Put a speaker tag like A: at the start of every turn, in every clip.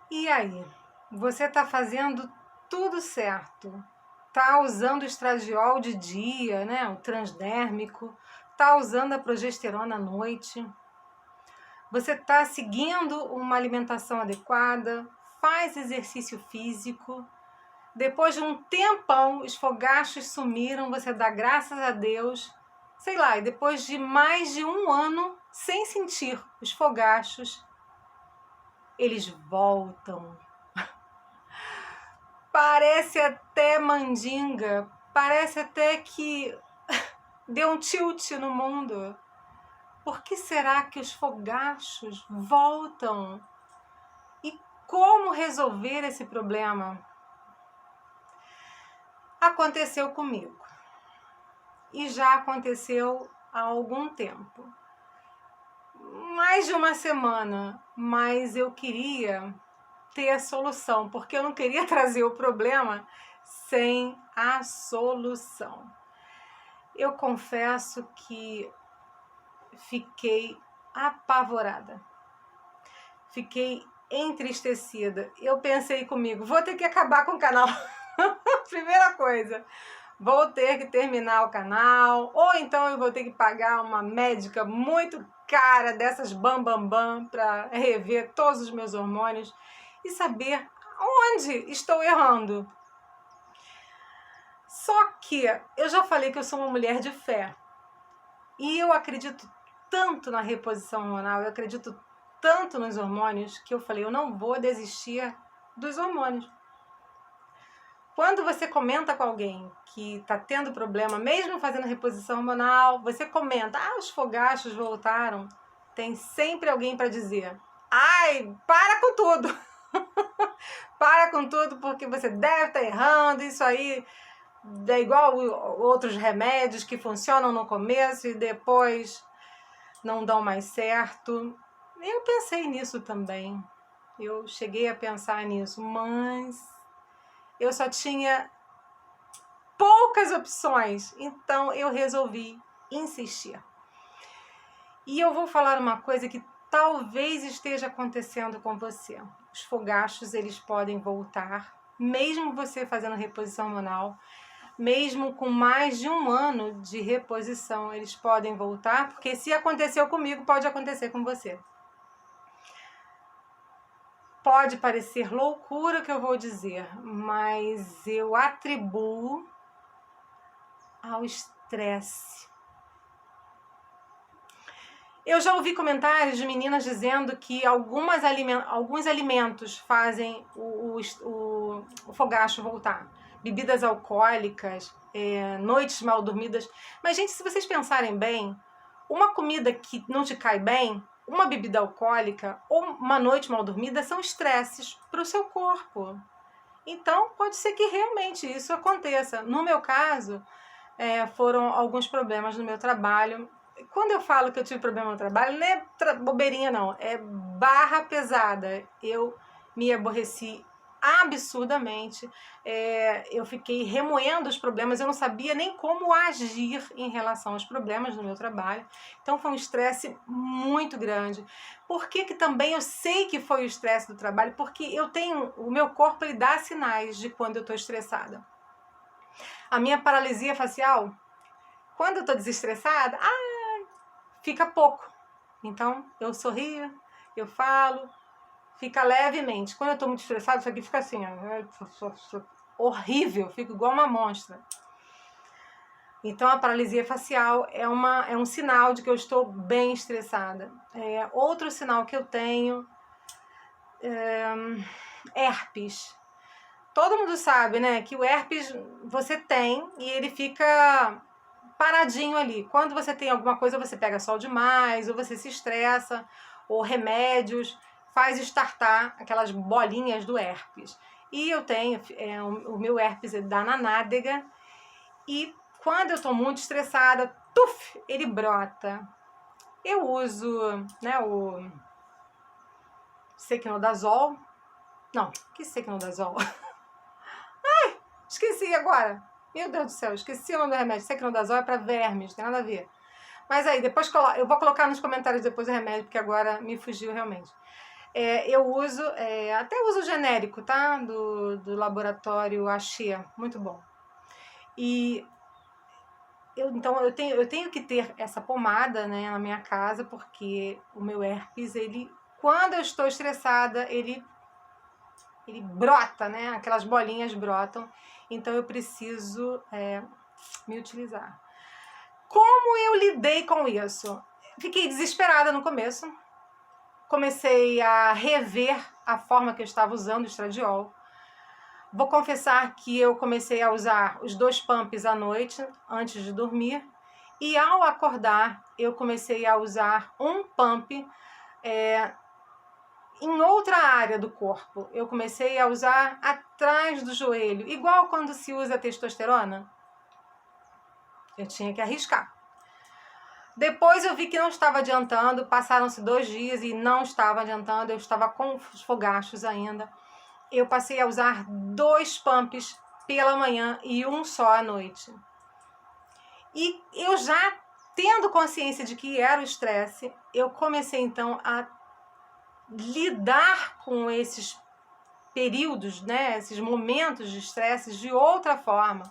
A: E aí? Você está fazendo tudo certo. Tá usando o estradiol de dia, né? O transdérmico. Tá usando a progesterona à noite. Você está seguindo uma alimentação adequada. Faz exercício físico. Depois de um tempão, os fogachos sumiram. Você dá graças a Deus. Sei lá, e depois de mais de um ano sem sentir os fogachos, eles voltam. Parece até mandinga, parece até que deu um tilt no mundo. Por que será que os fogachos voltam? E como resolver esse problema? Aconteceu comigo. E já aconteceu há algum tempo. Mais de uma semana, mas eu queria ter a solução, porque eu não queria trazer o problema sem a solução. Eu confesso que fiquei apavorada, fiquei entristecida. Eu pensei comigo, vou ter que acabar com o canal. Primeira coisa, vou ter que terminar o canal, ou então eu vou ter que pagar uma médica muito cara dessas bam para rever todos os meus hormônios e saber onde estou errando. Só que eu já falei que eu sou uma mulher de fé e eu acredito tanto na reposição hormonal, eu acredito tanto nos hormônios que eu falei, eu não vou desistir dos hormônios. Quando você comenta com alguém que está tendo problema, mesmo fazendo reposição hormonal, você comenta, os fogachos voltaram, tem sempre alguém para dizer, ai, para com tudo, para com tudo porque você deve estar errando, isso aí é igual outros remédios que funcionam no começo e depois não dão mais certo. Eu pensei nisso também, eu cheguei a pensar nisso, mas eu só tinha poucas opções, então eu resolvi insistir. E eu vou falar uma coisa que talvez esteja acontecendo com você. Os fogachos, eles podem voltar, mesmo você fazendo reposição hormonal, mesmo com mais de um ano de reposição, eles podem voltar, porque se aconteceu comigo, pode acontecer com você. Pode parecer loucura o que eu vou dizer, mas eu atribuo ao estresse. Eu já ouvi comentários de meninas dizendo que alguns alimentos fazem o fogacho voltar. Bebidas alcoólicas, noites mal dormidas. Mas, gente, se vocês pensarem bem, uma comida que não te cai bem, uma bebida alcoólica ou uma noite mal dormida são estresses para o seu corpo. Então, pode ser que realmente isso aconteça. No meu caso, foram alguns problemas no meu trabalho. Quando eu falo que eu tive problema no trabalho, não é bobeirinha não, é barra pesada. Eu me aborreci absurdamente, eu fiquei remoendo os problemas, eu não sabia nem como agir em relação aos problemas no meu trabalho. Então foi um estresse muito grande. Por que também eu sei que foi o estresse do trabalho? Porque o meu corpo ele dá sinais de quando eu estou estressada. A minha paralisia facial, quando eu estou desestressada, fica pouco. Então, eu sorrio, eu falo, fica levemente. Quando eu estou muito estressada, isso aqui fica assim, horrível, fico igual uma monstra. Então, a paralisia facial é um sinal de que eu estou bem estressada. Outro sinal que eu tenho herpes. Todo mundo sabe, né, que o herpes você tem e ele fica paradinho ali. Quando você tem alguma coisa, você pega sol demais, ou você se estressa, ou remédios, faz estartar aquelas bolinhas do herpes. E eu tenho, o meu herpes dá na nádega, e quando eu estou muito estressada, ele brota. Eu uso, né, o Sequinodazol. Não, que Sequinodazol? Esqueci agora. Meu Deus do céu, esqueci o nome do remédio. Sequinodazol é para vermes, não tem nada a ver. Mas aí, depois eu vou colocar nos comentários depois o remédio, porque agora me fugiu realmente. Eu uso, até uso genérico, tá? Do laboratório Axê, muito bom. E então eu tenho que ter essa pomada, né, na minha casa, porque o meu herpes, quando eu estou estressada, ele brota, né? Aquelas bolinhas brotam. Então eu preciso me utilizar. Como eu lidei com isso? Fiquei desesperada no começo. Comecei a rever a forma que eu estava usando o estradiol. Vou confessar que eu comecei a usar os 2 pumps à noite, antes de dormir. E ao acordar, eu comecei a usar um pump em outra área do corpo. Eu comecei a usar atrás do joelho, igual quando se usa testosterona. Eu tinha que arriscar. Depois eu vi que não estava adiantando, passaram-se 2 dias e não estava adiantando, eu estava com os fogachos ainda. Eu passei a usar 2 pumps pela manhã e um só à noite. E eu já tendo consciência de que era o estresse, eu comecei então a lidar com esses períodos, né, esses momentos de estresse de outra forma.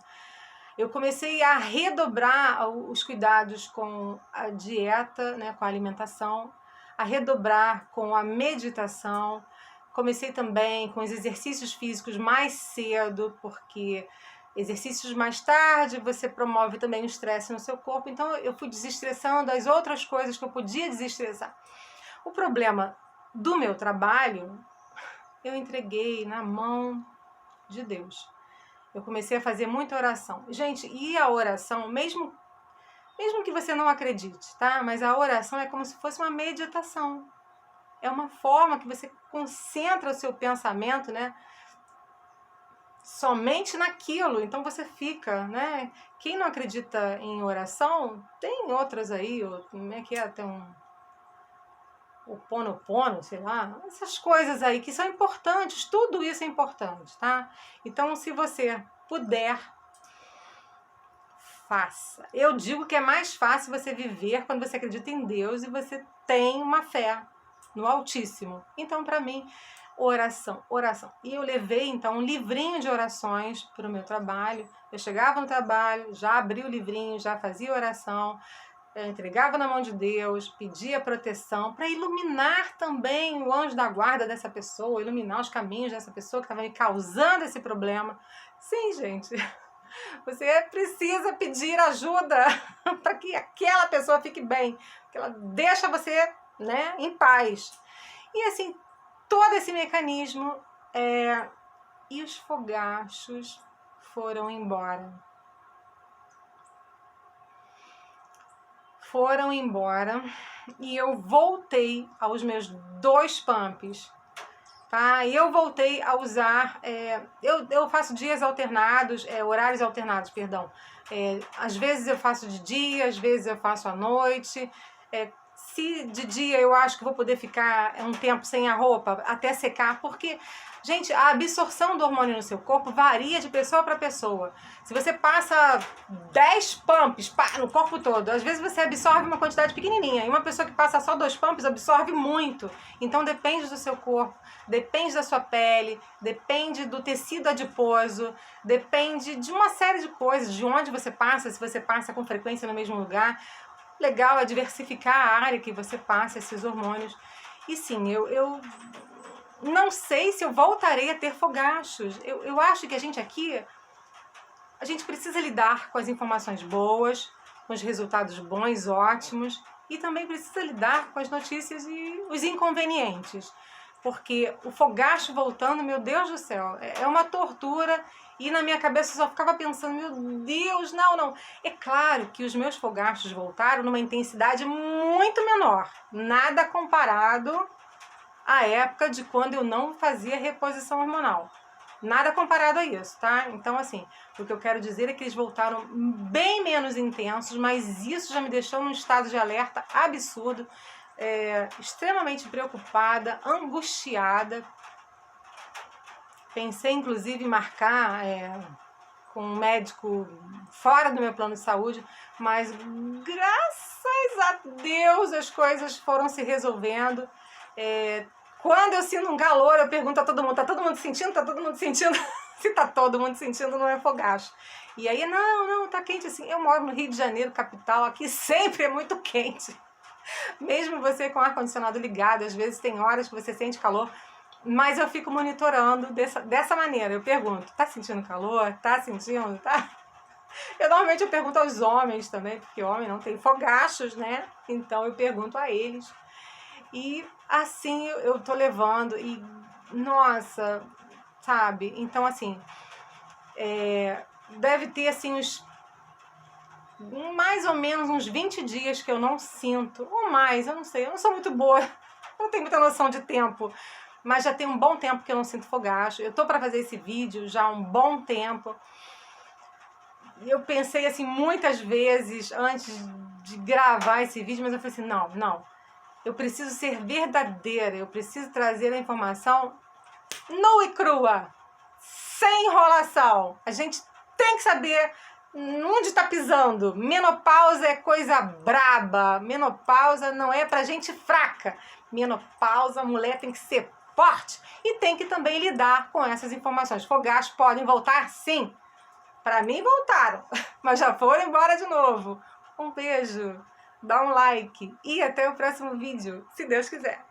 A: Eu comecei a redobrar os cuidados com a dieta, né, com a alimentação, a redobrar com a meditação. Comecei também com os exercícios físicos mais cedo, porque exercícios mais tarde você promove também o estresse no seu corpo. Então eu fui desestressando as outras coisas que eu podia desestressar. O problema do meu trabalho, eu entreguei na mão de Deus. Eu comecei a fazer muita oração. Gente, e a oração, mesmo que você não acredite, tá? Mas a oração é como se fosse uma meditação. É uma forma que você concentra o seu pensamento, né? Somente naquilo. Então você fica, né? Quem não acredita em oração, tem outras aí, como é que é? Tem o Ponopono, sei lá, essas coisas aí que são importantes, tudo isso é importante, tá? Então, se você puder, faça. Eu digo que é mais fácil você viver quando você acredita em Deus e você tem uma fé no Altíssimo. Então, para mim, oração. E eu levei, então, um livrinho de orações para o meu trabalho. Eu chegava no trabalho, já abria o livrinho, já fazia oração, eu entregava na mão de Deus, pedia proteção para iluminar também o anjo da guarda dessa pessoa, iluminar os caminhos dessa pessoa que estava me causando esse problema. Sim, gente, você precisa pedir ajuda para que aquela pessoa fique bem, que ela deixa você, né, em paz. E assim, todo esse mecanismo e os fogachos foram embora. E eu voltei aos meus 2 pumps, tá? E eu voltei a usar, eu faço dias alternados, horários alternados, perdão. Às vezes eu faço de dia, às vezes eu faço à noite. Se de dia eu acho que vou poder ficar um tempo sem a roupa até secar, porque, gente, a absorção do hormônio no seu corpo varia de pessoa para pessoa. Se você passa 10 pumps no corpo todo, às vezes você absorve uma quantidade pequenininha, e uma pessoa que passa só 2 pumps absorve muito. Então depende do seu corpo, depende da sua pele, depende do tecido adiposo, depende de uma série de coisas, de onde você passa, se você passa com frequência no mesmo lugar. Legal é diversificar a área que você passa esses hormônios. E sim, eu não sei se eu voltarei a ter fogachos. Eu acho que a gente precisa lidar com as informações boas, com os resultados bons, ótimos, e também precisa lidar com as notícias e os inconvenientes. Porque o fogacho voltando, meu Deus do céu, é uma tortura. E na minha cabeça eu só ficava pensando, meu Deus, não. É claro que os meus fogachos voltaram numa intensidade muito menor. Nada comparado à época de quando eu não fazia reposição hormonal. Nada comparado a isso, tá? Então, assim, o que eu quero dizer é que eles voltaram bem menos intensos, mas isso já me deixou num estado de alerta absurdo, extremamente preocupada, angustiada. Pensei, inclusive, em marcar com um médico fora do meu plano de saúde, mas graças a Deus as coisas foram se resolvendo. Quando eu sinto um calor, eu pergunto a todo mundo, tá todo mundo sentindo? Tá todo mundo sentindo? Se tá todo mundo sentindo, não é fogacho. E aí, não, tá quente assim. Eu moro no Rio de Janeiro, capital, aqui sempre é muito quente. Mesmo você com o ar-condicionado ligado, às vezes tem horas que você sente calor, mas eu fico monitorando dessa maneira. Eu pergunto, tá sentindo calor? Tá sentindo? Tá? Normalmente eu pergunto aos homens também, porque homem não tem fogachos, né? Então eu pergunto a eles. E assim eu tô levando e, nossa, sabe? Então assim, deve ter assim mais ou menos uns 20 dias que eu não sinto, ou mais, eu não sei, eu não sou muito boa, não tenho muita noção de tempo, mas já tem um bom tempo que eu não sinto fogacho. Eu tô para fazer esse vídeo já há um bom tempo. Eu pensei assim muitas vezes antes de gravar esse vídeo, mas eu falei assim, não, eu preciso ser verdadeira, eu preciso trazer a informação nua e crua, sem enrolação. A gente tem que saber onde está pisando. Menopausa é coisa braba. Menopausa não é pra gente fraca. Menopausa, a mulher tem que ser forte e tem que também lidar com essas informações. Fogachos podem voltar, sim. Para mim voltaram, mas já foram embora de novo. Um beijo, dá um like e até o próximo vídeo, se Deus quiser.